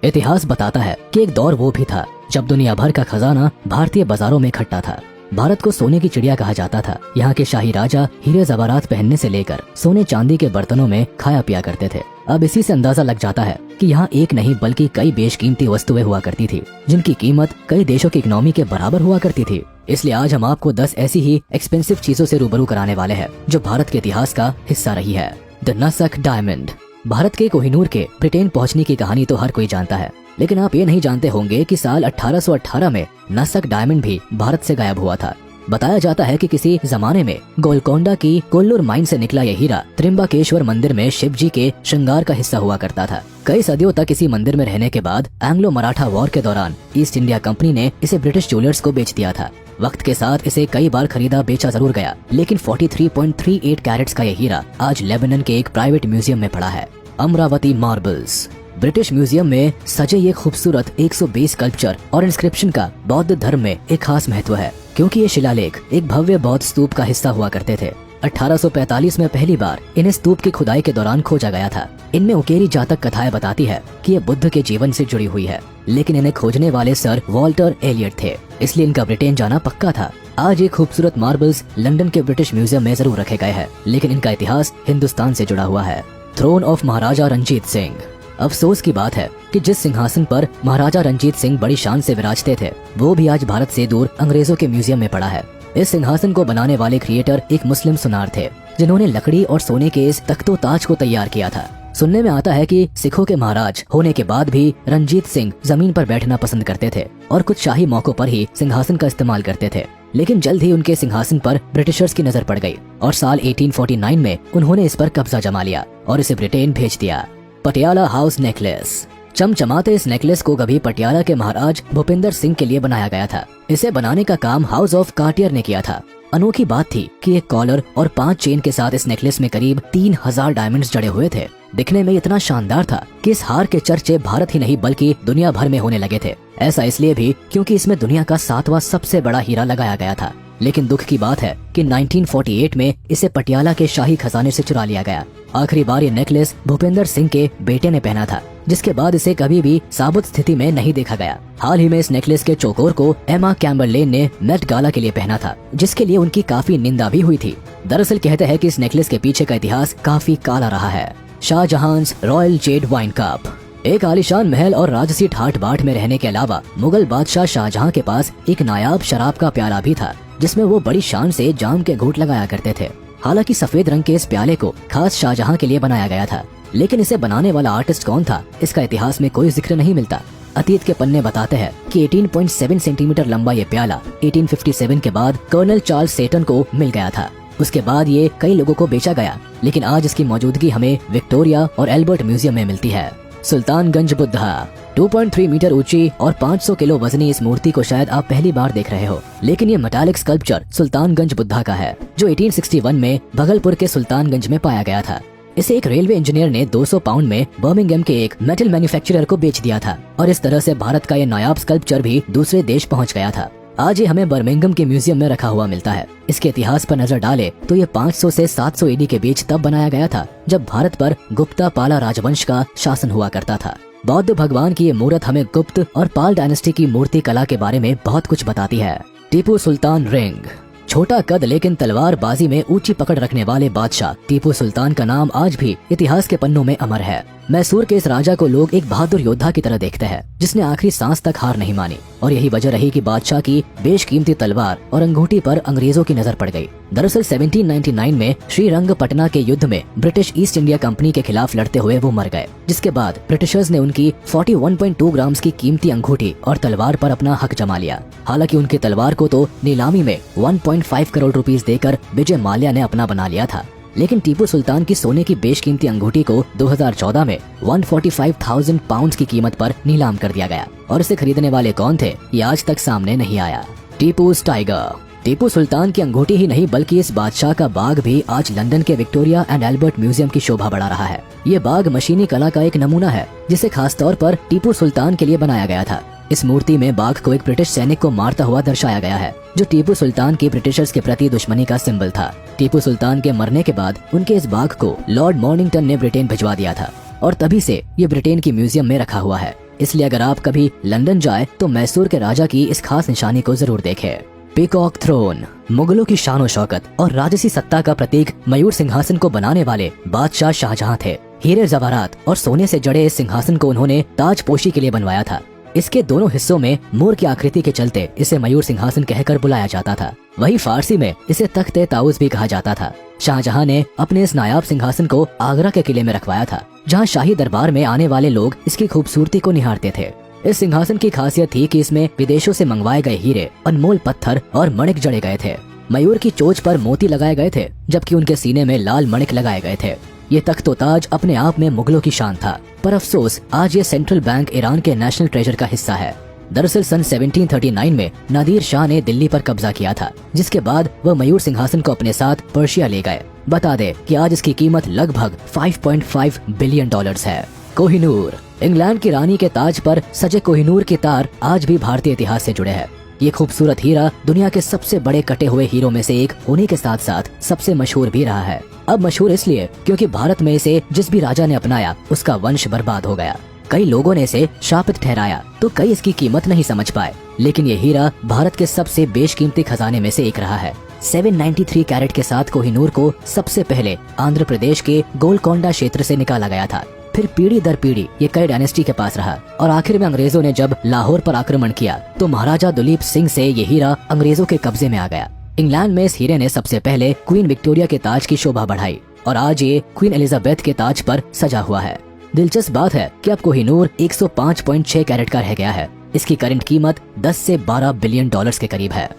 इतिहास बताता है कि एक दौर वो भी था जब दुनिया भर का खजाना भारतीय बाजारों में इकट्ठा था। भारत को सोने की चिड़िया कहा जाता था। यहाँ के शाही राजा हीरे जवाहरात पहनने से लेकर सोने चांदी के बर्तनों में खाया पिया करते थे। अब इसी से अंदाजा लग जाता है कि यहाँ एक नहीं बल्कि कई बेशकीमती वस्तुएं हुआ करती थी, जिनकी कीमत कई देशों की इकोनॉमी के बराबर हुआ करती थी। इसलिए आज हम आपको 10 ऐसी ही एक्सपेंसिव चीजों से रूबरू कराने वाले हैं जो भारत के इतिहास का हिस्सा रही है। The नसक diamond. भारत के कोहिनूर के ब्रिटेन पहुंचने की कहानी तो हर कोई जानता है, लेकिन आप ये नहीं जानते होंगे कि साल 1818 में नसक डायमंड भी भारत से गायब हुआ था। बताया जाता है कि किसी जमाने में गोलकोंडा की कोल्लूर माइन से निकला यह हीरा त्रिम्बकेश्वर मंदिर में शिव जी के श्रृंगार का हिस्सा हुआ करता था। कई सदियों तक इसी मंदिर में रहने के बाद एंग्लो मराठा वॉर के दौरान ईस्ट इंडिया कंपनी ने इसे ब्रिटिश ज्वेलर्स को बेच दिया था। वक्त के साथ इसे कई बार खरीदा बेचा जरूर गया, लेकिन 43.38 कैरेट्स का यह हीरा आज लेबनान के एक प्राइवेट म्यूजियम में पड़ा है। अमरावती मार्बल्स। ब्रिटिश म्यूजियम में सजे ये खूबसूरत 120 स्कल्पचर और इंस्क्रिप्शन का बौद्ध धर्म में एक खास महत्व है, क्योंकि ये शिलालेख एक भव्य बौद्ध स्तूप का हिस्सा हुआ करते थे। 1845 में पहली बार इन्हें स्तूप की खुदाई के दौरान खोजा गया था। इनमें उकेरी जातक कथाएं बताती है कि ये बुद्ध के जीवन से जुड़ी हुई है, लेकिन इन्हें खोजने वाले सर वॉल्टर एलियट थे, इसलिए इनका ब्रिटेन जाना पक्का था। आज ये खूबसूरत मार्बल्स लंदन के ब्रिटिश म्यूजियम में जरूर रखे गए हैं, लेकिन इनका इतिहास हिंदुस्तान से जुड़ा हुआ है। थ्रोन ऑफ महाराजा रंजीत सिंह। अफसोस की बात है कि जिस सिंहासन पर महाराजा रंजीत सिंह बड़ी शान से विराजते थे, वो भी आज भारत से दूर अंग्रेजों के म्यूजियम में पड़ा है। इस सिंहासन को बनाने वाले क्रिएटर एक मुस्लिम सुनार थे, जिन्होंने लकड़ी और सोने के इस तख्तो ताज को तैयार किया था। सुनने में आता है कि सिखों के महाराज होने के बाद भी रंजीत सिंह जमीन पर बैठना पसंद करते थे और कुछ शाही मौकों पर ही सिंहासन का इस्तेमाल करते थे। लेकिन जल्द ही उनके सिंहासन पर ब्रिटिशर्स की नजर पड़ गई और साल 1849 में उन्होंने इस पर कब्जा जमा लिया और इसे ब्रिटेन भेज दिया। Patiala house necklace. चमचमाते इस नेकलेस को कभी पटियाला के महाराज भूपिंदर सिंह के लिए बनाया गया था। इसे बनाने का काम हाउस ऑफ कार्टियर ने किया था। अनोखी बात थी कि एक कॉलर और 5 चेन के साथ इस नेकलेस में करीब 3000 डायमंड्स जड़े हुए थे। दिखने में इतना शानदार था कि इस हार के चर्चे भारत ही नहीं बल्कि दुनिया भर में होने लगे थे। ऐसा इसलिए भी क्योंकि इसमें दुनिया का 7वां सबसे बड़ा हीरा लगाया गया था। लेकिन दुख की बात है कि 1948 में इसे पटियाला के शाही खजाने से चुरा लिया गया। आखिरी बार ये नेकलेस भूपेंद्र सिंह के बेटे ने पहना था, जिसके बाद इसे कभी भी साबुत स्थिति में नहीं देखा गया। हाल ही में इस नेकलेस के चौकोर को एमा कैम्बरलेन ने मेट गाला के लिए पहना था, जिसके लिए उनकी काफी निंदा भी हुई थी। दरअसल कहते हैं कि इस नेकलेस के पीछे का इतिहास काफी काला रहा है। शाहजहां's रॉयल जेड वाइन कप। एक आलीशान महल और राजसी ठाट बाट में रहने के अलावा मुगल बादशाह शाहजहां के पास एक नायाब शराब का प्याला भी था, जिसमें वो बड़ी शान से जाम के घूंट लगाया करते थे। हालांकि सफेद रंग के इस प्याले को खास शाहजहां के लिए बनाया गया था, लेकिन इसे बनाने वाला आर्टिस्ट कौन था, इसका इतिहास में कोई जिक्र नहीं मिलता। अतीत के पन्ने बताते हैं कि 18.7 सेंटीमीटर लंबा ये प्याला 1857 के बाद कर्नल चार्ल्स सेटन को मिल गया था। उसके बाद ये कई लोगों को बेचा गया, लेकिन आज इसकी मौजूदगी हमें विक्टोरिया और एल्बर्ट म्यूजियम में मिलती है। सुल्तानगंज बुद्धा। 2.3 मीटर ऊंची और 500 किलो वजनी इस मूर्ति को शायद आप पहली बार देख रहे हो, लेकिन ये मेटालिक स्कल्पचर सुल्तानगंज बुद्धा का है, जो 1861 में भगलपुर के सुल्तानगंज में पाया गया था। इसे एक रेलवे इंजीनियर ने 200 पाउंड में बर्मिंघम के एक मेटल मैन्युफैक्चरर को बेच दिया था और इस तरह से भारत का यह नायाब स्कल्पचर भी दूसरे देश पहुंच गया था। आज ये हमें बर्मिंघम के म्यूजियम में रखा हुआ मिलता है। इसके इतिहास पर नजर डाले तो ये 500 से 700 ईडी के बीच तब बनाया गया था जब भारत पर गुप्ता पाला राजवंश का शासन हुआ करता था। बौद्ध भगवान की ये मूर्त हमें गुप्त और पाल डायनेस्टी की मूर्ति कला के बारे में बहुत कुछ बताती है। टीपू सुल्तान रिंग। छोटा कद लेकिन तलवार बाजी में ऊंची पकड़ रखने वाले बादशाह टीपू सुल्तान का नाम आज भी इतिहास के पन्नों में अमर है। मैसूर के इस राजा को लोग एक बहादुर योद्धा की तरह देखते हैं, जिसने आखिरी सांस तक हार नहीं मानी, और यही वजह रही कि बादशाह की बेशकीमती तलवार और अंगूठी पर अंग्रेजों की नजर पड़ गई। दरअसल 1799 में श्रीरंगपटना के युद्ध में ब्रिटिश ईस्ट इंडिया कंपनी के खिलाफ लड़ते हुए वो मर गए, जिसके बाद ब्रिटिशर्स ने उनकी 41.2 ग्राम की कीमती अंगूठी और तलवार पर अपना हक जमा लिया। हालांकि उनकी तलवार को तो नीलामी में 1.5 करोड़ रुपीस देकर विजय माल्या ने अपना बना लिया था, लेकिन टीपू सुल्तान की सोने की बेशकीमती अंगूठी को 2014 में 145,000 पाउंड की कीमत पर नीलाम कर दिया गया, और इसे खरीदने वाले कौन थे ये आज तक सामने नहीं आया। टीपू's टाइगर। टीपू सुल्तान की अंगूठी ही नहीं बल्कि इस बादशाह का बाग भी आज लंदन के विक्टोरिया एंड एल्बर्ट म्यूजियम की शोभा बढ़ा रहा है। ये बाग मशीनी कला का एक नमूना है, जिसे खास तौर पर टीपू सुल्तान के लिए बनाया गया था। इस मूर्ति में बाघ को एक ब्रिटिश सैनिक को मारता हुआ दर्शाया गया है, जो टीपू सुल्तान की ब्रिटिशर्स के प्रति दुश्मनी का सिंबल था। टीपू सुल्तान के मरने के बाद उनके इस बाघ को लॉर्ड मॉर्निंगटन ने ब्रिटेन भिजवा दिया था, और तभी से ये ब्रिटेन की म्यूजियम में रखा हुआ है। इसलिए अगर आप कभी लंदन जाए तो मैसूर के राजा की इस खास निशानी को जरूर देखें। पीकॉक थ्रोन मुगलों की शान और शौकत और राजसी सत्ता का प्रतीक मयूर सिंहासन को बनाने वाले बादशाह शाहजहां थे। हीरे जवाहरात और सोने से जड़े इस सिंहासन को उन्होंने ताजपोशी के लिए बनवाया था। इसके दोनों हिस्सों में मोर की आकृति के चलते इसे मयूर सिंहासन कहकर बुलाया जाता था। वही फारसी में इसे तख्ते ताउस भी कहा जाता था। शाहजहां ने अपने इस नायाब सिंहासन को आगरा के किले में रखवाया था, जहां शाही दरबार में आने वाले लोग इसकी खूबसूरती को निहारते थे। इस सिंहासन की खासियत थी कि इसमें विदेशों से मंगवाए गए हीरे, अनमोल पत्थर और मणिक जड़े गए थे। मयूर की चोंच पर मोती लगाए गए थे, जबकि उनके सीने में लाल मणिक लगाए गए थे। ये तख्त ताज अपने आप में मुगलों की शान था, पर अफसोस आज ये सेंट्रल बैंक ईरान के नेशनल ट्रेजर का हिस्सा है। दरअसल सन 1739 में नादिर शाह ने दिल्ली पर कब्जा किया था, जिसके बाद वह मयूर सिंहासन को अपने साथ पर्शिया ले गए। बता दे कि आज इसकी कीमत लगभग 5.5 बिलियन डॉलर्स है। कोहिनूर इंग्लैंड की रानी के ताज पर सजे कोहिनूर के तार आज भी भारतीय इतिहास से जुड़े हैं। ये खूबसूरत हीरा दुनिया के सबसे बड़े कटे हुए हीरों में से एक होने के साथ साथ सबसे मशहूर भी रहा है। अब मशहूर इसलिए क्योंकि भारत में इसे जिस भी राजा ने अपनाया उसका वंश बर्बाद हो गया। कई लोगों ने इसे शापित ठहराया तो कई इसकी कीमत नहीं समझ पाए, लेकिन ये हीरा भारत के सबसे बेशकीमती खजाने में से एक रहा है। 793 कैरेट के साथ कोहिनूर को सबसे पहले आंध्र प्रदेश के गोलकोंडा क्षेत्र से निकाला गया था। फिर पीढ़ी दर पीढ़ी ये कई डायनेस्टी के पास रहा और आखिर में अंग्रेजों ने जब लाहौर पर आक्रमण किया तो महाराजा दुलीप सिंह से ये हीरा अंग्रेजों के कब्जे में आ गया। इंग्लैंड में इस हीरे ने सबसे पहले क्वीन विक्टोरिया के ताज की शोभा बढ़ाई और आज ये क्वीन एलिजाबेथ के ताज पर सजा हुआ है। दिलचस्प बात है कि अब कोहिनूर 105.6 कैरेट का रह गया है। इसकी करंट कीमत 10 से 12 बिलियन डॉलर्स के करीब है।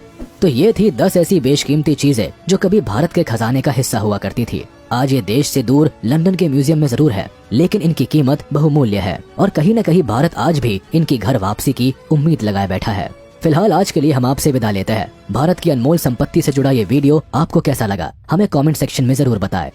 तो ये थी 10 ऐसी बेशकीमती चीजें जो कभी भारत के खजाने का हिस्सा हुआ करती थी। आज ये देश से दूर लंदन के म्यूजियम में जरूर है, लेकिन इनकी कीमत बहुमूल्य है और कहीं न कहीं भारत आज भी इनकी घर वापसी की उम्मीद लगाए बैठा है। फिलहाल आज के लिए हम आपसे विदा लेते हैं। भारत की अनमोल संपत्ति से जुड़ा ये वीडियो आपको कैसा लगा, हमें कमेंट सेक्शन में जरूर बताएं।